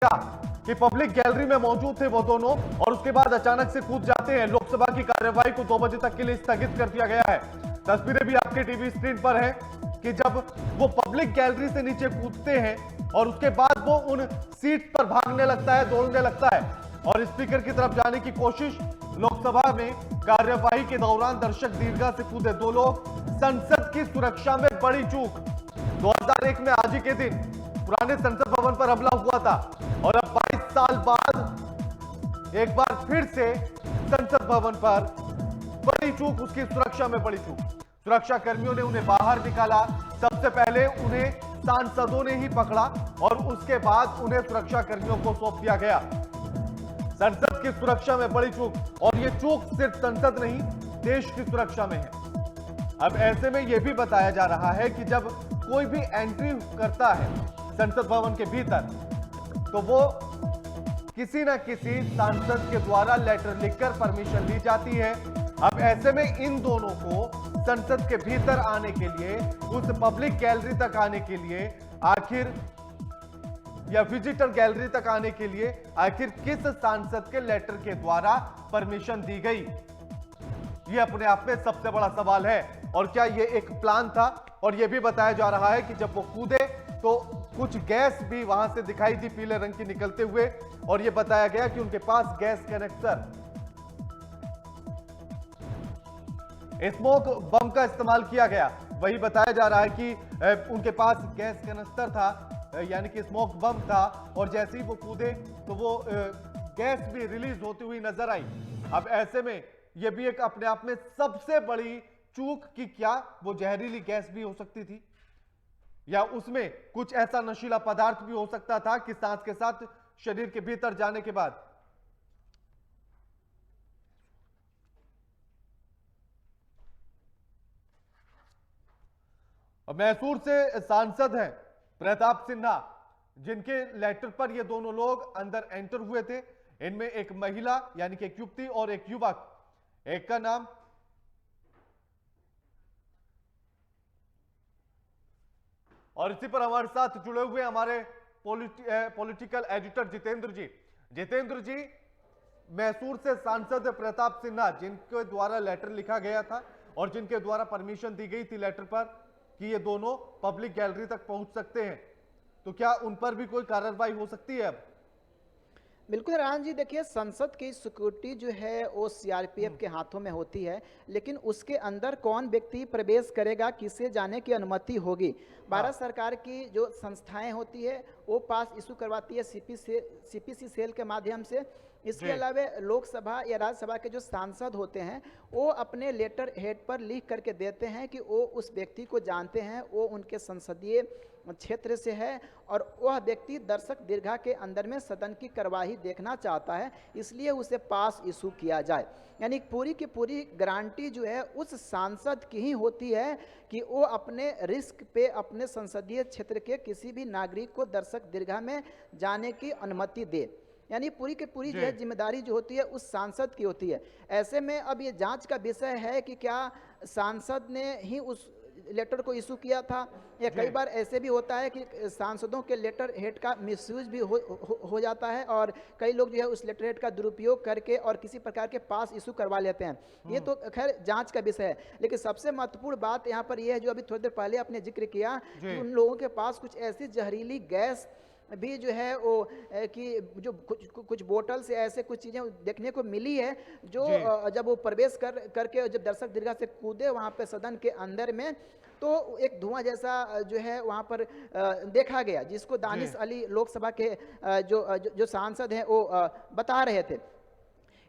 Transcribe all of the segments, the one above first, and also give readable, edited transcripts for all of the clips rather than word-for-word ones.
क्या कि public gallery में मौजूद थे वो दोनों और उसके बाद अचानक से कूद जाते हैं। लोकसभा की कार्यवाही को 2 बजे तक के लिए स्थगित कर दिया गया है। तस्वीरें भी आपके टीवी स्क्रीन पर है कि जब वो पब्लिक गैलरी से नीचे कूदते हैं और उसके बाद वो उन सीट पर भागने लगता है, दौड़ने लगता है और स्पीकर की तरफ जाने की कोशिश। लोकसभा में कार्यवाही के दौरान दर्शक दीर्घा से कूदे 2 लोग। संसद की सुरक्षा में बड़ी चूक। 2001 में आज ही के दिन पुराने संसद भवन पर हमला हुआ था और अब 22 साल बाद एक बार फिर से संसद भवन पर बड़ी चूक, उसकी सुरक्षा में बड़ी चूक। सुरक्षा कर्मियों ने उन्हें बाहर निकाला। सबसे पहले उन्हें सांसदों ने ही पकड़ा और उसके बाद उन्हें सुरक्षा कर्मियों को सौंप दिया गया। संसद की सुरक्षा में बड़ी चूक और यह चूक सिर्फ संसद नहीं, देश की सुरक्षा में है। अब ऐसे में यह भी बताया जा रहा है कि जब कोई भी एंट्री करता है संसद भवन के भीतर तो वो किसी ना किसी सांसद के द्वारा लेटर लिखकर परमिशन ली जाती है। अब ऐसे में इन दोनों को संसद के भीतर आने के लिए, उस पब्लिक गैलरी तक आने के लिए आखिर, या विजिटर गैलरी तक आने के लिए आखिर किस सांसद के लेटर के द्वारा परमिशन दी गई, यह अपने आप में सबसे बड़ा सवाल है। और क्या यह एक प्लान था? और यह भी बताया जा रहा है कि जब वो कूदे तो कुछ गैस भी वहां से दिखाई दी पीले रंग की निकलते हुए और यह बताया गया कि उनके पास गैस कैनेस्टर, स्मोक बम का इस्तेमाल किया गया। वही बताया जा रहा है कि उनके पास गैस कैनेस्टर था, यानी कि स्मोक बम था और जैसे ही वो कूदे तो वो गैस भी रिलीज होती हुई नजर आई। अब ऐसे में यह भी एक अपने आप में सबसे बड़ी चूक कि क्या वो जहरीली गैस भी हो सकती थी या उसमें कुछ ऐसा नशीला पदार्थ भी हो सकता था कि सांस के साथ शरीर के भीतर जाने के बाद। मैसूर से सांसद हैं प्रताप सिन्हा, जिनके लेटर पर ये दोनों लोग अंदर एंटर हुए थे। इनमें एक महिला यानी कि एक युवती और एक युवक, एक का नाम और इसी पर हमारे साथ जुड़े हुए हमारे पॉलिटिकल एडिटर जितेंद्र जी, मैसूर से सांसद प्रताप सिन्हा, जिनके द्वारा लेटर लिखा गया था और जिनके द्वारा परमिशन दी गई थी लेटर पर कि ये दोनों पब्लिक गैलरी तक पहुंच सकते हैं, तो क्या उन पर भी कोई कार्रवाई हो सकती है अब? बिल्कुल रान जी, देखिए संसद की सिक्योरिटी जो है वो सीआरपीएफ के हाथों में होती है, लेकिन उसके अंदर कौन व्यक्ति प्रवेश करेगा, किसे जाने की अनुमति होगी, भारत सरकार की जो संस्थाएं होती है वो पास इशू करवाती है सीपीसी सेल के माध्यम से। इसके अलावा लोकसभा या राज्यसभा के जो सांसद होते हैं वो अपने लेटर हेड पर लिख करके देते हैं कि वो उस व्यक्ति को जानते हैं, वो उनके संसदीय क्षेत्र से है और वह व्यक्ति दर्शक दीर्घा के अंदर में सदन की कार्यवाही देखना चाहता है, इसलिए उसे पास इशू किया जाए। यानी पूरी की पूरी गारंटी जो है उस सांसद की ही होती है कि वो अपने रिस्क पे अपने संसदीय क्षेत्र के किसी भी नागरिक को दर्शक दीर्घा में जाने की अनुमति दे। यानी पूरी की पूरी जो है जिम्मेदारी जो होती है उस सांसद की होती है। ऐसे में अब ये जांच का विषय है कि क्या सांसद ने ही उस लेटर को इशू किया था, या कई बार ऐसे भी होता है कि सांसदों के लेटर हेड का मिसयूज भी हो जाता है और कई लोग जो है उस लेटर हेड का दुरुपयोग करके और किसी प्रकार के पास इशू करवा लेते हैं। ये तो खैर जांच का विषय है, लेकिन सबसे महत्वपूर्ण बात यहाँ पर यह है जो अभी थोड़ी देर पहले आपने जिक्र किया कि उन लोगों के पास कुछ ऐसी जहरीली गैस भी जो है वो कि जो कुछ बोतल से ऐसे कुछ चीज़ें देखने को मिली है जो जब वो प्रवेश करके जब दर्शक दीर्घा से कूदे वहाँ पे सदन के अंदर में, तो एक धुआं जैसा जो है वहाँ पर देखा गया, जिसको दानिश अली लोकसभा के जो सांसद हैं वो बता रहे थे।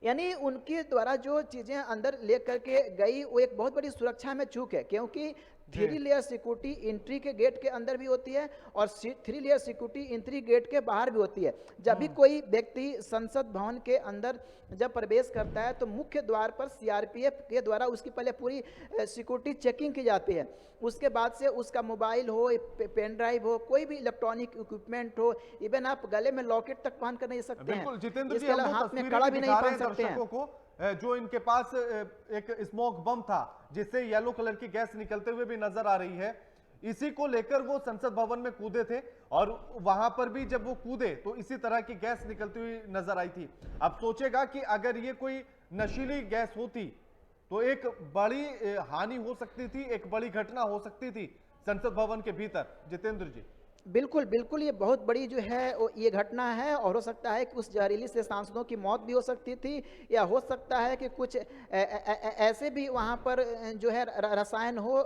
यानी उनके द्वारा जो चीज़ें अंदर ले करके गई वो एक बहुत बड़ी सुरक्षा में चूक है, क्योंकि 3 लेयर सिक्योरिटी एंट्री के गेट के अंदर भी होती है और 3 लेयर सिक्योरिटी एंट्री गेट के बाहर भी होती है। जब भी कोई व्यक्ति संसद भवन के अंदर जब प्रवेश करता है तो मुख्य द्वार पर सीआरपीएफ के द्वारा उसकी पहले पूरी सिक्योरिटी चेकिंग की जाती है। उसके बाद से उसका मोबाइल हो, पेन ड्राइव हो, कोई भी इलेक्ट्रॉनिक इक्विपमेंट हो, इवन आप गले में लॉकेट तक पहन कर नहीं सकते हैं, जितेंद्र जी, इसके अलावा हाथ में कड़ा भी नहीं पहन सकते हैं। जो इनके पास एक स्मोक बम था जिससे येलो कलर की गैस निकलते हुए भी नजर आ रही है, इसी को लेकर वो संसद भवन में कूदे थे और वहां पर भी जब वो कूदे तो इसी तरह की गैस निकलती हुई नजर आई थी। अब सोचेगा कि अगर ये कोई नशीली गैस होती तो एक बड़ी हानि हो सकती थी, एक बड़ी घटना हो सकती थी संसद भवन के भीतर। जितेंद्र जी, बिल्कुल, बिल्कुल, ये बहुत बड़ी जो है वो ये घटना है और हो सकता है कि उस जहरीली से सांसदों की मौत भी हो सकती थी, या हो सकता है कि कुछ ऐसे भी वहाँ पर जो है रसायन हो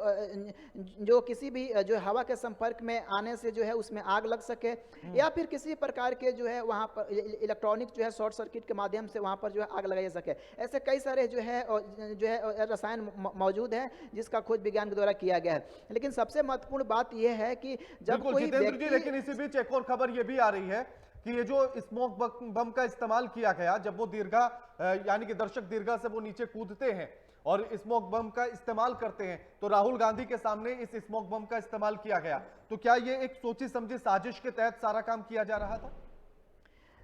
जो किसी भी जो हवा के संपर्क में आने से जो है उसमें आग लग सके, या फिर किसी प्रकार के जो है वहाँ पर इलेक्ट्रॉनिक जो है शॉर्ट सर्किट के माध्यम से वहाँ पर जो है आग लगाई जा सके। ऐसे कई सारे जो है रसायन मौजूद हैं जिसका खोज विज्ञान के द्वारा किया गया है। लेकिन सबसे महत्वपूर्ण बात यह है कि जब कोई जी, लेकिन इसी बीच एक और खबर यह भी आ रही है कि ये जो स्मोक बम का इस्तेमाल किया गया, जब वो दीर्घा यानी कि दर्शक दीर्घा से वो नीचे कूदते हैं और स्मोक बम का इस्तेमाल करते हैं, तो राहुल गांधी के सामने इस स्मोक बम का इस्तेमाल किया गया। तो क्या ये एक सोची समझी साजिश के तहत सारा काम किया जा रहा था?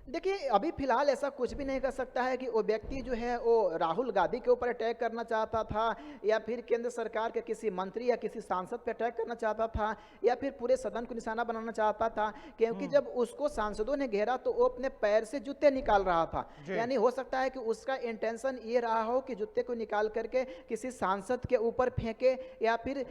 देखिए, अभी फिलहाल ऐसा कुछ भी नहीं कर सकता है कि वो व्यक्ति जो है वो राहुल गांधी के ऊपर अटैक करना चाहता था, या फिर केंद्र सरकार के किसी मंत्री या किसी सांसद पे अटैक करना चाहता था, या फिर पूरे सदन को निशाना बनाना चाहता था। क्योंकि जब उसको सांसदों ने घेरा तो वो अपने पैर से जूते निकाल रहा था। यानी हो सकता है कि उसका इंटेंशन ये रहा हो कि जूते को निकाल करके किसी सांसद के ऊपर फेंके, या फिर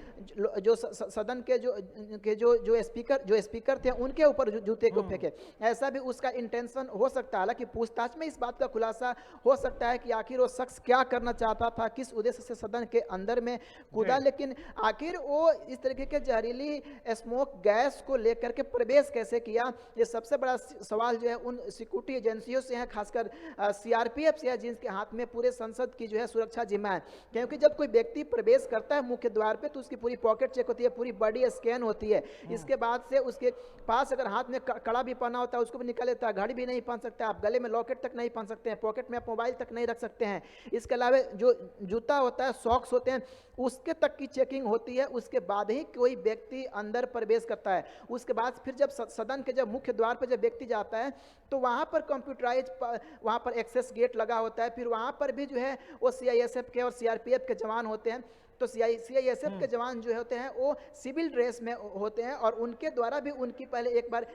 जो सदन के जो स्पीकर थे उनके ऊपर जूते को फेंके। ऐसा भी उसका इंटेंशन हो सकता है। हालांकि पूछताछ में इस बात का खुलासा हो सकता है कि आखिर वो शख्स क्या करना चाहता था, किस उद्देश्य से सदन के अंदर में कूदा, लेकिन आखिर वो इस तरीके के जहरीली स्मोक गैस को लेकर के प्रवेश कैसे किया, ये सबसे बड़ा सवाल जो है उन सिक्योरिटी एजेंसियों से है, खासकर सीआरपीएफ से है, जिनके हाथ में पूरे संसद की जो है सुरक्षा जिम्मा है। क्योंकि जब कोई व्यक्ति प्रवेश करता है मुख्य द्वार पे तो उसकी पूरी पॉकेट चेक होती है, पूरी बॉडी स्कैन होती है। इसके बाद से उसके पास अगर हाथ में कड़ा भी पहना होता है उसको भी निकाल लेता है, घड़ी भी नहीं पहन सकते, आप गले में लॉकेट तक नहीं पहन सकते हैं, पॉकेट में आप मोबाइल तक नहीं रख सकते हैं। इसके अलावा जो जूता होता है, सॉक्स होते हैं, उसके तक की चेकिंग होती है। उसके बाद ही कोई व्यक्ति अंदर प्रवेश करता है। उसके बाद फिर जब सदन के जब मुख्य द्वार पर जब व्यक्ति जाता है तो वहां पर कंप्यूटराइज वहां पर एक्सेस गेट लगा होता है। फिर वहां पर भी जो है वो सीआईएसएफ के और सीआरपीएफ के जवान होते हैं। तो सीआईएसएफ के जवान जो होते हैं वो सिविल ड्रेस में होते हैं, और उनके द्वारा भी उनकी पहले एक बार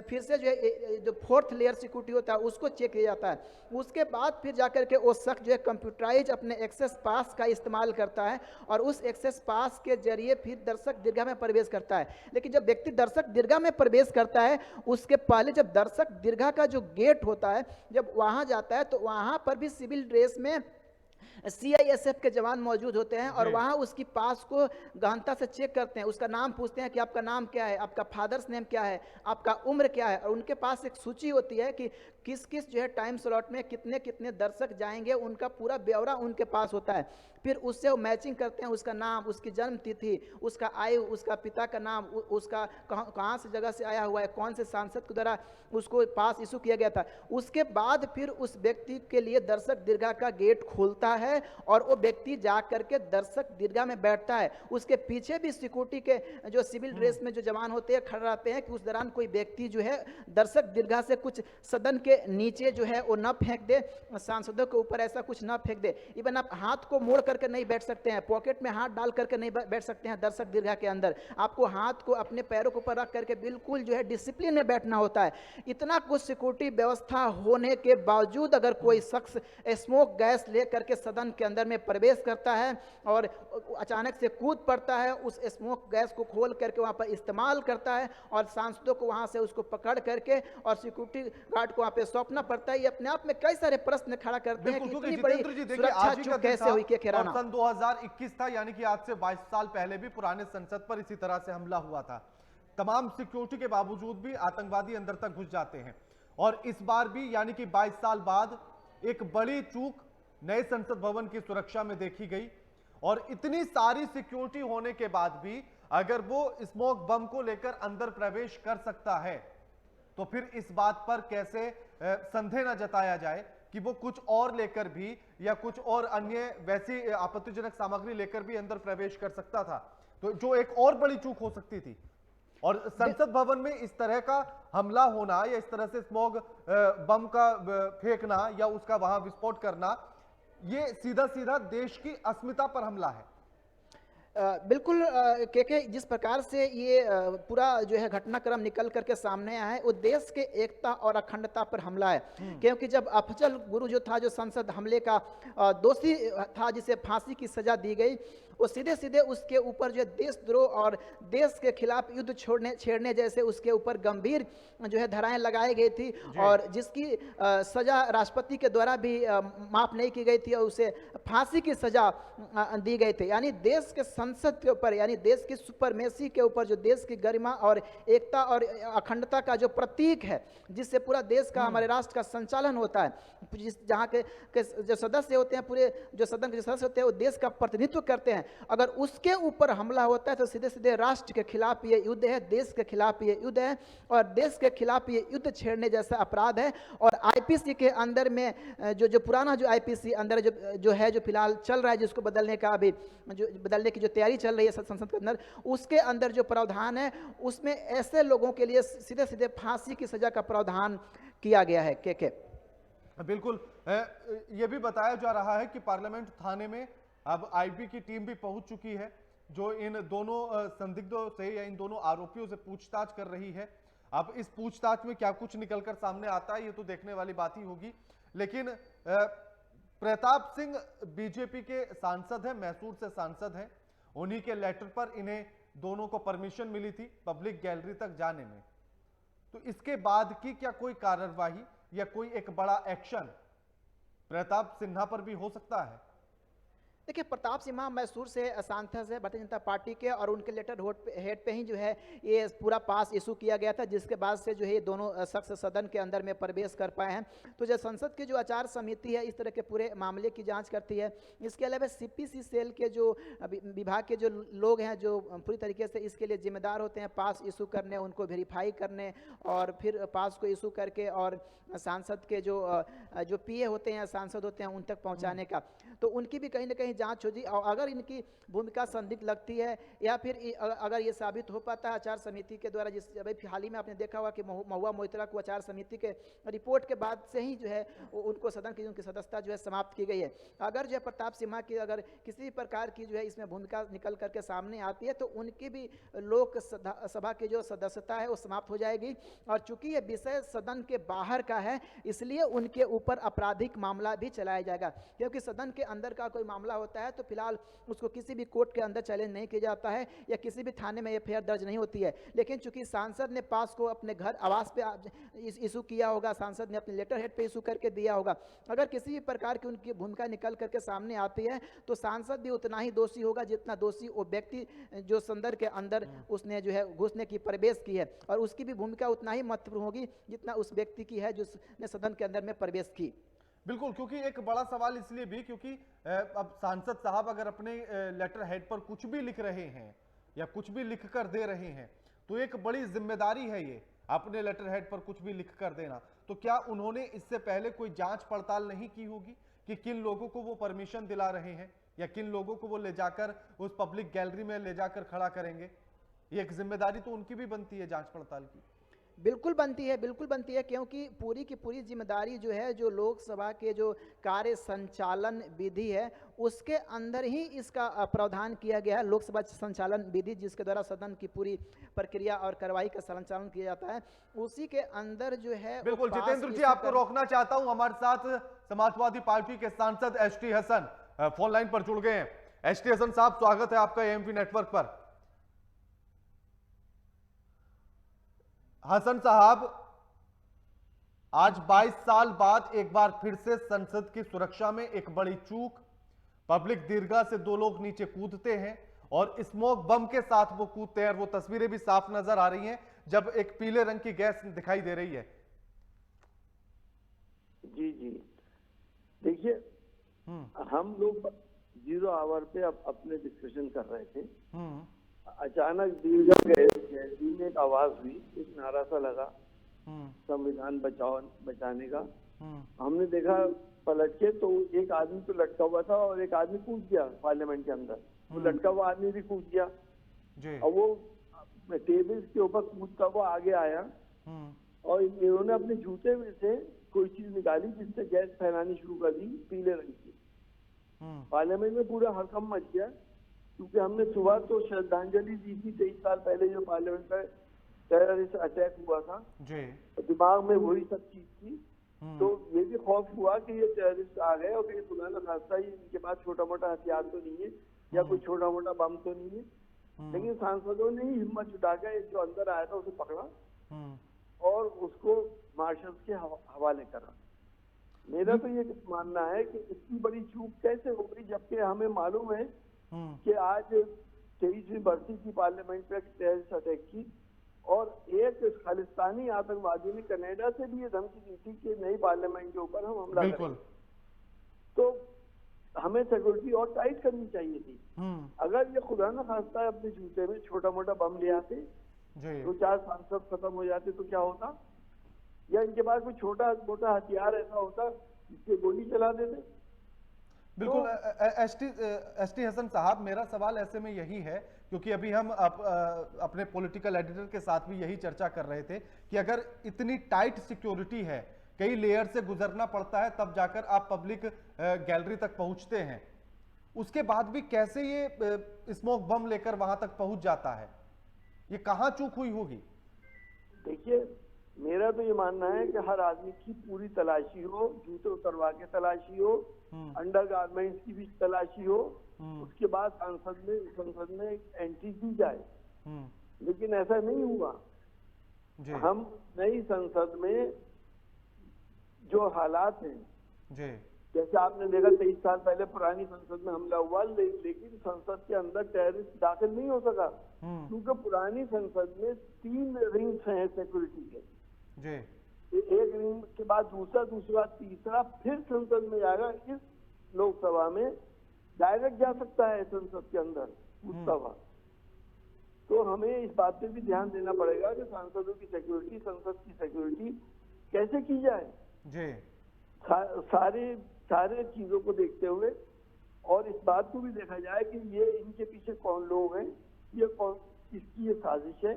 फिर से जो है जो फोर्थ लेयर सिक्योरिटी होता है उसको चेक किया जाता है। उसके बाद फिर जाकर के वो शख्स जो है कंप्यूटराइज अपने एक्सेस पास का इस्तेमाल करता है और उस एक्सेस पास के जरिए फिर दर्शक दीर्घा में प्रवेश करता है। लेकिन जब व्यक्ति दर्शक दीर्घा में प्रवेश करता है उसके पहले जब दर्शक दीर्घा का जो गेट होता है जब वहां जाता है तो वहां पर भी सिविल ड्रेस में सीआईएसएफ के जवान मौजूद होते हैं, और वहां उसकी पास को गहनता से चेक करते हैं। उसका नाम पूछते हैं कि आपका नाम क्या है, आपका फादर्स नेम क्या है, आपका उम्र क्या है, और उनके पास एक सूची होती है कि किस किस जो है टाइम स्लॉट में कितने कितने दर्शक जाएंगे, उनका पूरा ब्यौरा उनके पास होता है। फिर उससे वो मैचिंग करते हैं, उसका नाम, उसकी जन्म तिथि, उसका आयु, उसका पिता का नाम, उसका कहाँ से जगह से आया हुआ है, कौन से सांसद के द्वारा उसको पास इशू किया गया था। उसके बाद फिर उस व्यक्ति के लिए दर्शक दीर्घा का गेट खोलता है और वो व्यक्ति जा करके दर्शक दीर्घा में बैठता है। उसके पीछे भी सिक्योरिटी के जो सिविल ड्रेस में जो जवान होते हैं खड़े रहते हैं कि उस दौरान कोई व्यक्ति जो है दर्शक दीर्घा से कुछ सदन के नीचे जो है वो न फेंक दे, सांसदों के ऊपर ऐसा कुछ न फेंक दे। इवन आप हाथ को मोड़ करके नहीं बैठ सकते हैं, पॉकेट में हाथ डाल करके नहीं बैठ सकते हैं दर्शक दीर्घा के अंदर। आपको हाथ को अपने पैरों के ऊपर रख करके बिल्कुल जो है डिसिप्लिन में बैठना होता है। इतना कुछ सिक्योरिटी व्यवस्था होने के बावजूद अगर कोई शख्स स्मोक गैस लेकर के सदन के अंदर में प्रवेश करता है और अचानक से कूद पड़ता है, उस स्मोक गैस को खोल करके वहां पर इस्तेमाल करता है और सांसदों को वहां से उसको पकड़ करके और सिक्योरिटी गार्ड को वहां पे सौंपना पड़ता है। ये अपने आप में कई सारे प्रश्न खड़ा करते हैं कि इतनी बड़ी सुरक्षा चूक कैसे हुई के खैराना। सन 2021 था, यानी कि आज से 22 साल पहले भी पुराने संसद पर इसी तरह से हमला हुआ था। तमाम सिक्योरिटी के बावजूद भी आतंकवादी अंदर तक घुस जाते हैं, और इस बार भी यानी कि 22 साल बाद एक बड़ी चूक नए संसद भवन की सुरक्षा में देखी गई। और इतनी सारी सिक्योरिटी होने के बाद भी अगर वो स्मोक बम को लेकर अंदर प्रवेश कर सकता है तो फिर इस बात पर कैसे संदेह न जताया जाए कि वो कुछ और लेकर भी या कुछ और अन्य वैसी आपत्तिजनक सामग्री लेकर भी अंदर प्रवेश कर सकता था, तो जो एक और बड़ी चूक हो सकती थी। और संसद भवन में इस तरह का हमला होना या इस तरह से स्मोक बम का फेंकना या उसका वहां विस्फोट करना, ये सीधा सीधा देश की अस्मिता पर हमला है। बिल्कुल के जिस प्रकार से ये पूरा जो है घटनाक्रम निकल करके सामने आया है, वो देश के एकता और अखंडता पर हमला है। क्योंकि जब अफजल गुरु जो था, जो संसद हमले का दोषी था, जिसे फांसी की सजा दी गई, वो सीधे सीधे उसके ऊपर जो है देशद्रोह और देश के खिलाफ युद्ध छेड़ने जैसे उसके ऊपर गंभीर जो है धाराएं लगाई गई थी, और जिसकी सजा राष्ट्रपति के द्वारा भी माफ नहीं की गई थी, और उसे फांसी की सजा दी गई थी। यानी देश के संसद के ऊपर, यानी देश की सुपरमेसी के ऊपर, जो देश की गरिमा और एकता और अखंडता का जो प्रतीक है, जिससे पूरा देश का, हमारे राष्ट्र का संचालन होता है, जहाँ के जो सदस्य होते हैं, पूरे जो सदन के जो सदस्य होते हैं, वो देश का प्रतिनिधित्व करते हैं, अगर उसके ऊपर हमला होता है तो सीधे सीधे राष्ट्र के खिलाफ ये युद्ध है, देश के खिलाफ ये युद्ध है, और देश के खिलाफ ये युद्ध छेड़ने जैसा अपराध है। और आईपीसी के अंदर में जो पुराना जो आईपीसी अंदर जो है, जो फिलहाल चल रहा है, जिसको बदलने का अभी जो बदलने की जो तैयारी चल रही है संसद के अंदर, उसके अंदर जो प्रावधान है, उसमें ऐसे लोगों के लिए सीधे सीधे फांसी की सजा का प्रावधान किया गया है। के बिल्कुल, यह भी बताया जा रहा है कि पार्लियामेंट थाने में अब आईबी की टीम भी पहुंच चुकी है, जो इन दोनों संदिग्धों से या इन दोनों आरोपियों से पूछताछ कर रही है। अब इस पूछताछ में क्या कुछ निकलकर सामने आता है, ये तो देखने वाली बात ही होगी। लेकिन प्रताप सिंह बीजेपी के सांसद हैं, मैसूर से सांसद हैं, उन्हीं के लेटर पर इन्हें दोनों को परमिशन मिली थी पब्लिक गैलरी तक जाने में। तो इसके बाद की क्या कोई कार्रवाई या कोई एक बड़ा एक्शन प्रताप सिन्हा पर भी हो सकता है? देखिए, प्रताप सिन्हा मैसूर से सांसद है भारतीय जनता पार्टी के, और उनके लेटर हेड पे ही जो है ये पूरा पास इशू किया गया था, जिसके बाद से जो है ये दोनों शख्स सदन के अंदर में प्रवेश कर पाए हैं। तो जो संसद की जो आचार समिति है, इस तरह के पूरे मामले की जांच करती है। इसके अलावा सीपीसी सेल के जो विभाग के जो लोग हैं, जो पूरी तरीके से इसके लिए जिम्मेदार होते हैं, पास इशू करने, उनको वेरीफाई करने, और फिर पास को इशू करके और सांसद के जो पीए होते हैं, सांसद होते हैं, उन तक पहुँचाने का, तो उनकी भी कहीं ना कहीं जांच होगी। और अगर इनकी भूमिका संदिग्ध लगती है, या फिर अगर ये साबित हो पाता है आचार समिति के द्वारा, जिस अभी हाल ही में आपने देखा होगा कि महुआ मोइत्रा को आचार समिति के रिपोर्ट के बाद से ही जो है उनको सदन की उनकी सदस्यता जो है समाप्त की गई है। अगर जो है प्रताप सिन्हा की अगर किसी भी प्रकार की जो है इसमें भूमिका निकल करके सामने आती है, तो उनकी भी लोकसभा की जो सदस्यता है वो समाप्त हो जाएगी। और चूंकि ये विषय सदन के बाहर का है, इसलिए उनके ऊपर आपराधिक मामला भी चलाया जाएगा, क्योंकि सदन के अंदर का कोई मामला होता है तो फिलहाल उसको किसी भी कोर्ट के अंदर चैलेंज नहीं किया जाता है, या किसी भी थाने में एफआईआर दर्ज नहीं होती है। लेकिन चूंकि सांसद ने पास को अपने घर आवास पे इशू किया होगा, सांसद ने अपने लेटर हेड पे इशू करके दिया होगा, अगर किसी भी प्रकार की उनकी भूमिका निकल करके सामने आती है, तो सांसद भी उतना ही दोषी होगा जितना दोषी वो व्यक्ति जो सदन के अंदर उसने जो है घुसने की प्रवेश की है, और उसकी भी भूमिका उतना ही महत्वपूर्ण होगी जितना उस व्यक्ति की है जिसने सदन के अंदर में प्रवेश की। बिल्कुल, क्योंकि एक बड़ा सवाल इसलिए भी क्योंकि अब सांसद साहब अगर अपने लेटर हेड पर कुछ भी लिख रहे हैं या कुछ भी लिख कर दे रहे हैं, तो एक बड़ी जिम्मेदारी है ये अपने लेटर हेड पर कुछ भी लिख कर देना। तो क्या उन्होंने इससे पहले कोई जांच पड़ताल नहीं की होगी कि किन लोगों को वो परमिशन दिला रहे हैं, या किन लोगों को वो ले जाकर उस पब्लिक गैलरी में ले जाकर खड़ा करेंगे? ये एक जिम्मेदारी तो उनकी भी बनती है जांच पड़ताल की। बिल्कुल बनती है, बिल्कुल बनती है, क्योंकि पूरी की पूरी जिम्मेदारी जो है, जो लोकसभा के जो कार्य संचालन विधि है, उसके अंदर ही इसका प्रावधान किया गया है। लोकसभा संचालन विधि, जिसके द्वारा सदन की पूरी प्रक्रिया और कार्रवाई का संचालन किया जाता है, उसी के अंदर जो है। बिल्कुल जितेंद्र जी, आपको रोकना चाहता हूं, हमारे साथ समाजवादी पार्टी के सांसद एसटी हसन फोन लाइन पर जुड़ गए हैं। एसटी हसन साहब, स्वागत है आपका एएमपी नेटवर्क पर। हसन साहब, आज 22 साल बाद एक बार फिर से संसद की सुरक्षा में एक बड़ी चूक, पब्लिक दीर्घा से दो लोग नीचे कूदते हैं और स्मोक बम के साथ वो कूदते हैं, और वो तस्वीरें भी साफ नजर आ रही हैं जब एक पीले रंग की गैस दिखाई दे रही है। जी जी, देखिए, हम लोग 0 आवर पे अब अपने डिस्कशन कर रहे थे। अचानक दीर्घा गैलरी में एक आवाज हुई, एक नारा सा लगा, संविधान बचाने का। हमने देखा पलट के, तो एक आदमी तो लटका हुआ था और एक आदमी कूद गया पार्लियामेंट के अंदर। वो लटका हुआ आदमी भी कूद गया और वो टेबल के ऊपर कूद का वो आगे आया, और इन्होंने अपने जूते में से कोई चीज निकाली जिससे गैस फैलानी शुरू कर दी, पीले रंग की। पार्लियामेंट में पूरा हड़कंप मच गया। क्योंकि हमने सुबह तो श्रद्धांजलि दी थी 23 साल पहले जो पार्लियामेंट में टेररिस्ट अटैक हुआ था, जी। तो दिमाग में वही सब चीज थी। तो ये भी खौफ हुआ कि ये टेररिस्ट आ गए और कहीं खुदा न खास्ता ही इनके पास छोटा मोटा हथियार तो नहीं है या कोई छोटा मोटा बम तो नहीं है। लेकिन सांसदों ने ही हिम्मत जुटा के जो अंदर आया था उसे पकड़ा और उसको मार्शल्स के हवाले करा। मेरा तो ये मानना है कि इतनी बड़ी चूक कैसे हो गई, जबकि हमें मालूम है कि आज 23वीं बरसी थी पार्लियामेंट पे टेररिस्ट अटैक की, और एक खालिस्तानी आतंकवादी ने कनाडा से भी ये धमकी दी थी कि नई पार्लियामेंट के ऊपर हम हमला करेंगे। तो हमें सिक्योरिटी और टाइट करनी चाहिए थी। अगर ये खुदा न खास्ता अपने जूते में छोटा मोटा बम ले आते, 2-4 सांसद खत्म हो जाते तो क्या होता, या इनके पास कोई छोटा मोटा हथियार ऐसा होता जिससे गोली चला देते। बिल्कुल। एसटी हसन साहब, मेरा सवाल ऐसे में यही है, क्योंकि अभी हम अपने पॉलिटिकल एडिटर के साथ भी यही चर्चा कर रहे थे कि अगर इतनी टाइट सिक्योरिटी है, कई लेयर से गुजरना पड़ता है तब जाकर आप पब्लिक गैलरी तक पहुंचते हैं, उसके बाद भी कैसे ये स्मोक बम लेकर वहां तक पहुंच जाता है? ये कहां चूक हुई होगी? देखिए, मेरा तो ये मानना है कि हर आदमी की पूरी तलाशी हो, जूते उतरवा के तलाशी हो, अंडर गारमेंट्स की भी तलाशी हो, उसके बाद संसद में एंट्री की जाए। लेकिन ऐसा नहीं हुआ। हम नई संसद में जो हालात हैं, जैसे आपने देखा 23 साल पहले पुरानी संसद में हमला हुआ, लेकिन संसद के अंदर टेररिस्ट दाखिल नहीं हो सका, क्योंकि पुरानी संसद में 3 रिंग्स हैं सिक्योरिटी के। एक रिंग के बाद दूसरा तीसरा, फिर संसद में जाएगा। इस लोकसभा में डायरेक्ट जा सकता है संसद के अंदर सभा। तो हमें इस बात पे भी ध्यान देना पड़ेगा कि सांसदों की सिक्योरिटी, संसद की सिक्योरिटी कैसे की जाए, सारे चीजों को देखते हुए, और इस बात को भी देखा जाए कि ये इनके पीछे कौन लोग हैं, ये कौन, किसकी ये साजिश है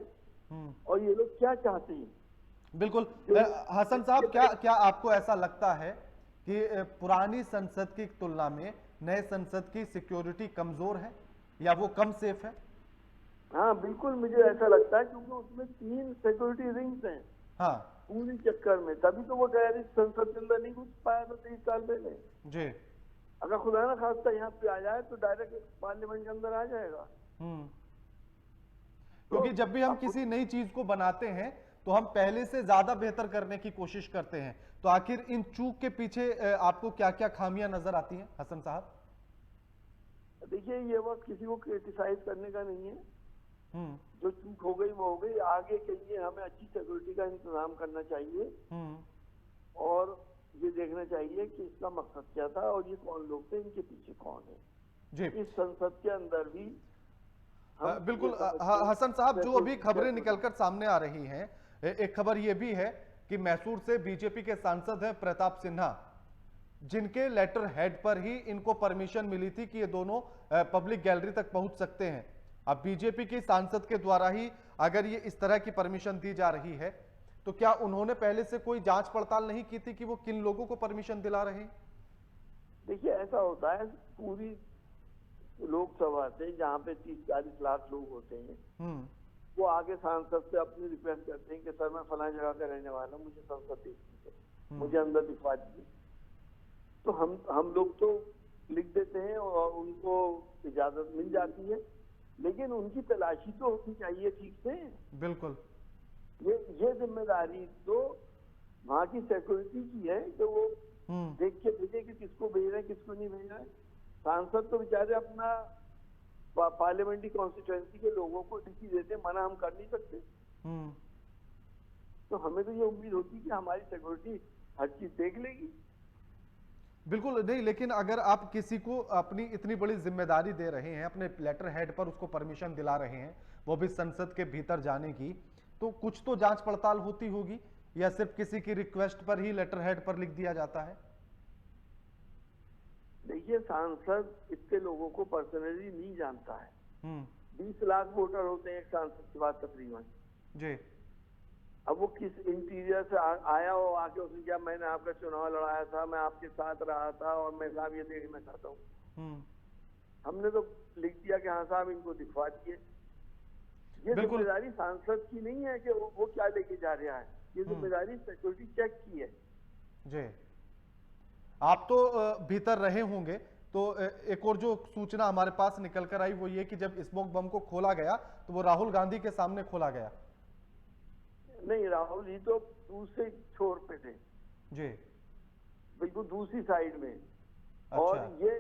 और ये लोग क्या चाहते हैं। बिल्कुल। हसन साहब, क्या आपको ऐसा लगता है कि पुरानी संसद की तुलना में नए संसद की सिक्योरिटी कमजोर है या वो कम सेफ है? हाँ, बिल्कुल मुझे ऐसा लगता है, क्योंकि उसमें 3 सिक्योरिटी रिंग्स हैं। हाँ, पूरी चक्कर में, तभी तो वो टेररिस्ट संसद के अंदर नहीं घुस पाया था 23 साल पहले। जी, अगर खुदा ना खास्ता यहाँ पे आ जाए तो डायरेक्ट पार्लियामेंट के अंदर आ जाएगा। क्योंकि जब भी हम किसी नई चीज को बनाते हैं तो हम पहले से ज्यादा बेहतर करने की कोशिश करते हैं। तो आखिर इन चूक के पीछे आपको क्या क्या खामियां नजर आती हैं हसन साहब? देखिए, ये वक्त किसी को क्रिटिसाइज करने का नहीं है। जो चूक हो गई वो हो गई। आगे के लिए हमें अच्छी सिक्योरिटी का इंतजाम करना चाहिए और ये देखना चाहिए कि इसका मकसद क्या था और ये कौन लोग थे, इनके पीछे कौन है जी। इस संसद के अंदर भी बिल्कुल। हसन साहब, जो अभी खबरें निकलकर सामने आ रही हैं, एक खबर यह भी है कि मैसूर से बीजेपी के सांसद हैं प्रताप सिन्हा, जिनके लेटर हेड पर ही इनको परमिशन मिली थी कि ये दोनों पब्लिक गैलरी तक पहुंच सकते हैं। अब बीजेपी के सांसद के द्वारा ही अगर ये इस तरह की परमिशन दी जा रही है तो क्या उन्होंने पहले से कोई जांच पड़ताल नहीं की थी कि वो किन लोगों को परमिशन दिला रहे हैं? देखिए, ऐसा होता है, पूरी लोकसभा से जहाँ पे 30-40 लाख लोग होते हैं, वो आगे सांसद से अपनी रिक्वेस्ट करते हैं कि सर मैं फला जगह का रहने वाला हूँ, मुझे संसद देखनी है, मुझे अंदर दिखवा दीजिए। तो हम लोग तो लिख देते हैं और उनको इजाजत मिल जाती है, लेकिन उनकी तलाशी तो होनी चाहिए ठीक से। बिल्कुल। ये जिम्मेदारी तो वहाँ की सिक्योरिटी की है कि वो देख के भेजे कि किसको भेज रहे हैं, किसको नहीं भेज रहे हैं। सांसद तो बेचारे अपना पार्लियामेंट्री कॉन्स्टिट्यूएंसी के लोगों को ड्यूटी देते, मना हम कर नहीं सकते। तो हमें तो ये उम्मीद होती है कि हमारी सिक्योरिटी हर चीज देख लेगी। बिल्कुल नहीं, लेकिन अगर आप किसी को अपनी इतनी बड़ी जिम्मेदारी दे रहे हैं, अपने लेटर हेड पर उसको परमिशन दिला रहे हैं, वो भी संसद के भीतर जाने की, तो कुछ तो जांच पड़ताल होती होगी, या सिर्फ किसी की रिक्वेस्ट पर ही लेटर हेड पर लिख दिया जाता है? देखिए, सांसद इतने लोगों को पर्सनली नहीं जानता है। 20 लाख वोटर होते हैं एक सांसद के बाद तकरीबन जी। अब वो किस इंटीरियर से आया हो, आके उसने क्या मैंने आपका चुनाव लड़ाया था, मैं आपके साथ रहा था और मैं साहब ये देखना चाहता हूँ। हमने तो लिख दिया कि हाँ साहब इनको दिखवा दिए। ये बिल्कुल। जिम्मेदारी सांसद की नहीं है कि वो क्या लेके जा रहा है, ये जिम्मेदारी सिक्योरिटी चेक की है। जी, आप तो भीतर रहे होंगे, तो एक और जो सूचना हमारे पास निकल कर आई वो ये कि जब स्मोक बम को खोला गया तो वो राहुल गांधी के सामने खोला गया। नहीं, राहुल जी तो दूसरे छोर पे थे, जी, बिल्कुल दूसरी साइड में। अच्छा। और ये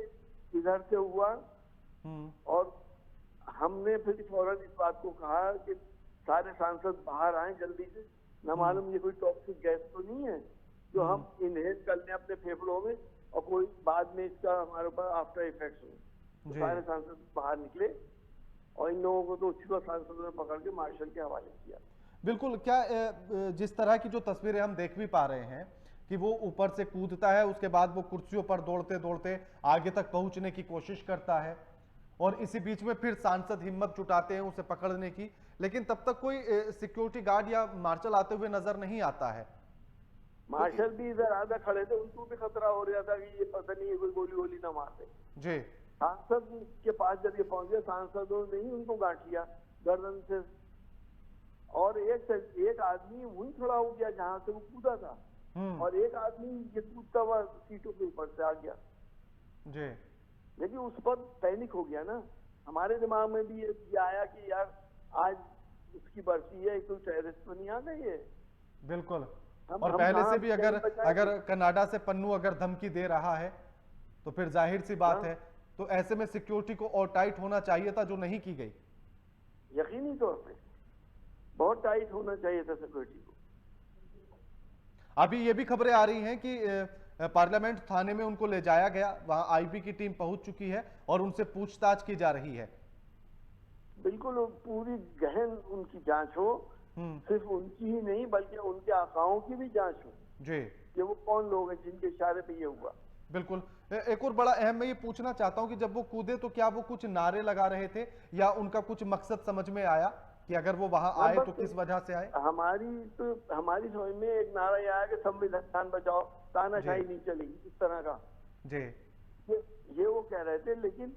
इधर से हुआ और हमने फिर फौरन इस बात को कहा कि सारे सांसद बाहर आए जल्दी से, न मालूम ये कोई टॉक्सिक गैस तो नहीं है जो हम इनहेल कर लें अपने फेफड़ों में और कोई बाद में इसका हमारे ऊपर आफ्टर इफेक्ट्स हो। तो सारे सांसद बाहर निकले और इन लोगों को तो उसी सांसदों ने पकड़ के मार्शल के हवाले किया। बिल्कुल। क्या जिस तरह की जो तस्वीरें हम देख भी पा रहे हैं कि वो ऊपर से कूदता है, उसके बाद वो कुर्सियों पर दौड़ते दौड़ते आगे तक पहुंचने की कोशिश करता है और इसी बीच में फिर सांसद हिम्मत जुटाते हैं उसे पकड़ने की, लेकिन तब तक कोई सिक्योरिटी गार्ड या मार्शल आते हुए नजर नहीं आता है। मार्शल भी इधर आधा खड़े थे, उनको भी खतरा हो रहा था कि ये पता नहीं है कोई गोली वोली ना मार दे। जी, सांसद के पास जब ये पहुंच गए, सांसदों ने ही उनको गांठ लिया गर्दन से और एक आदमी वहीं खड़ा हो गया जहां से वो कूदा था और एक आदमी ये कूदता हुआ सीटों के ऊपर से आ गया। जी, लेकिन उस पर पैनिक हो गया ना। हमारे दिमाग में भी ये आया कि यार आज उसकी बरसी है, कोई टेररिस्ट तो नहीं आ गई है। बिल्कुल। हम पहले से कहाँ भी जान बचाएंगे? अगर कनाडा से पन्नू अगर धमकी दे रहा है तो फिर जाहिर सी बात है, तो ऐसे में सिक्योरिटी को और टाइट होना चाहिए था, जो नहीं की गई। यकीनी तौर पे बहुत टाइट होना चाहिए था सिक्योरिटी को। अभी ये भी खबरें आ रही हैं कि पार्लियामेंट थाने में उनको ले जाया गया, वहां आईबी की टीम पहुंच चुकी है और उनसे पूछताछ की जा रही है। बिल्कुल पूरी गहन उनकी जांच हो, सिर्फ उनकी ही नहीं बल्कि उनके आकाओं की भी जांच हो जी, कि वो कौन लोग हैं जिनके इशारे पे ये हुआ। बिल्कुल। एक और बड़ा अहम मैं ये पूछना चाहता हूं कि जब वो कूदे तो क्या वो कुछ नारे लगा रहे थे या उनका कुछ मकसद समझ में आया कि अगर वो वहां आए तो किस वजह से आए? हमारी समझ में एक नारा यह आया कि संविधान बचाओ, तानाशाही नहीं चलेगी, इस तरह का जी, ये वो कह रहे थे। लेकिन